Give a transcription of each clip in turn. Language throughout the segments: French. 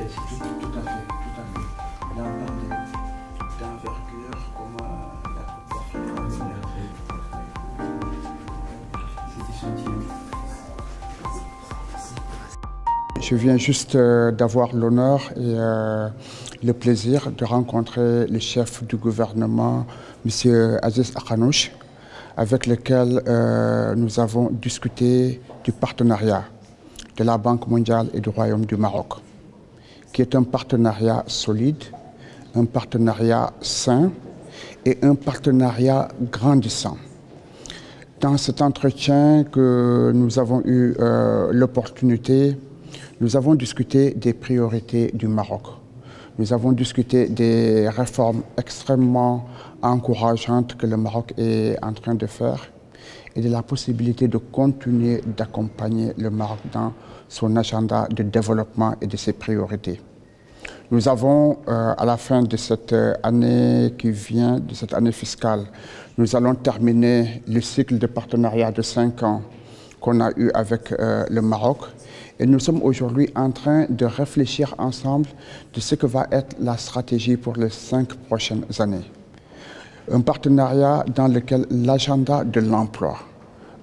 Tout à fait, tout à fait. Là, on parle d'envergure, comment la Coupe d'Afrique va venir. Je viens juste d'avoir l'honneur et le plaisir de rencontrer le chef du gouvernement, M. Aziz Akhanouche, avec lequel nous avons discuté du partenariat de la Banque mondiale et du Royaume du Maroc, qui est un partenariat solide, un partenariat sain et un partenariat grandissant. Dans cet entretien que nous avons eu l'opportunité, nous avons discuté des priorités du Maroc. Nous avons discuté des réformes extrêmement encourageantes que le Maroc est en train de faire et de la possibilité de continuer d'accompagner le Maroc dans son agenda de développement et de ses priorités. Nous avons, à la fin de cette année qui vient, de cette année fiscale, nous allons terminer le cycle de partenariat de 5 ans qu'on a eu avec le Maroc. Et nous sommes aujourd'hui en train de réfléchir ensemble de ce que va être la stratégie pour les 5 prochaines années. Un partenariat dans lequel l'agenda de l'emploi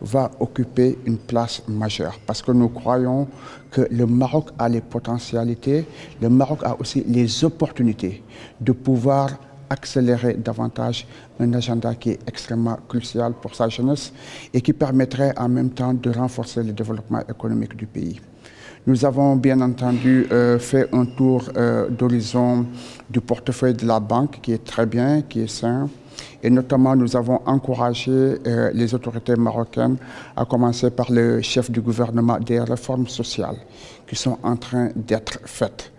va occuper une place majeure parce que nous croyons que le Maroc a les potentialités, le Maroc a aussi les opportunités de pouvoir accélérer davantage un agenda qui est extrêmement crucial pour sa jeunesse et qui permettrait en même temps de renforcer le développement économique du pays. Nous avons bien entendu fait un tour d'horizon du portefeuille de la banque qui est très bien, qui est sain. Et notamment, nous avons encouragé les autorités marocaines, à commencer par le chef du gouvernement, des réformes sociales qui sont en train d'être faites,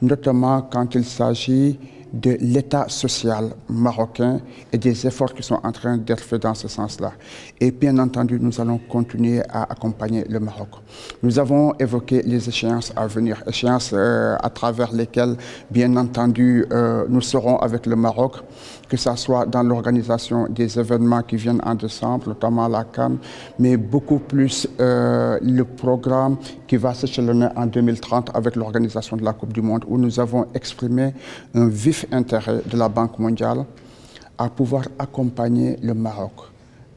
notamment quand il s'agit de l'État social marocain et des efforts qui sont en train d'être faits dans ce sens-là. Et bien entendu, nous allons continuer à accompagner le Maroc. Nous avons évoqué les échéances à venir, échéances à travers lesquelles, bien entendu, nous serons avec le Maroc, que ce soit dans l'organisation des événements qui viennent en décembre, notamment la Cannes, mais beaucoup plus le programme qui va s'échelonner en 2030 avec l'organisation de la Coupe du Monde, où nous avons exprimé un vif intérêt de la Banque mondiale à pouvoir accompagner le Maroc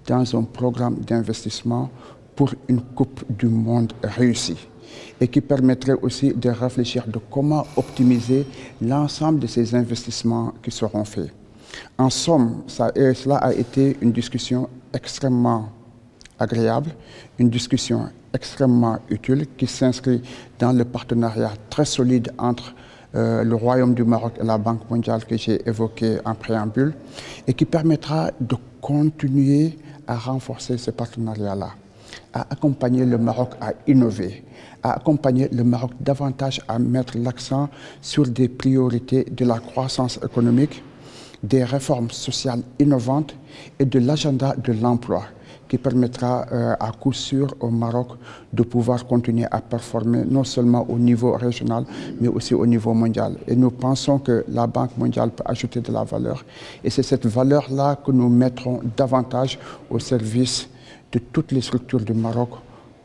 dans un programme d'investissement pour une Coupe du Monde réussie et qui permettrait aussi de réfléchir de comment optimiser l'ensemble de ces investissements qui seront faits. En somme, cela a été une discussion extrêmement agréable, une discussion extrêmement utile qui s'inscrit dans le partenariat très solide entre le Royaume du Maroc et la Banque mondiale que j'ai évoqué en préambule et qui permettra de continuer à renforcer ce partenariat-là, à accompagner le Maroc à innover, à accompagner le Maroc davantage à mettre l'accent sur des priorités de la croissance économique, des réformes sociales innovantes et de l'agenda de l'emploi qui permettra à coup sûr au Maroc de pouvoir continuer à performer non seulement au niveau régional mais aussi au niveau mondial. Et nous pensons que la Banque mondiale peut ajouter de la valeur et c'est cette valeur-là que nous mettrons davantage au service de toutes les structures du Maroc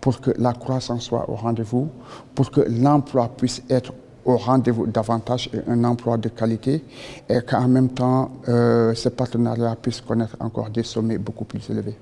pour que la croissance soit au rendez-vous, pour que l'emploi puisse être au rendez-vous davantage et un emploi de qualité et qu'en même temps, ce partenariat puisse connaître encore des sommets beaucoup plus élevés.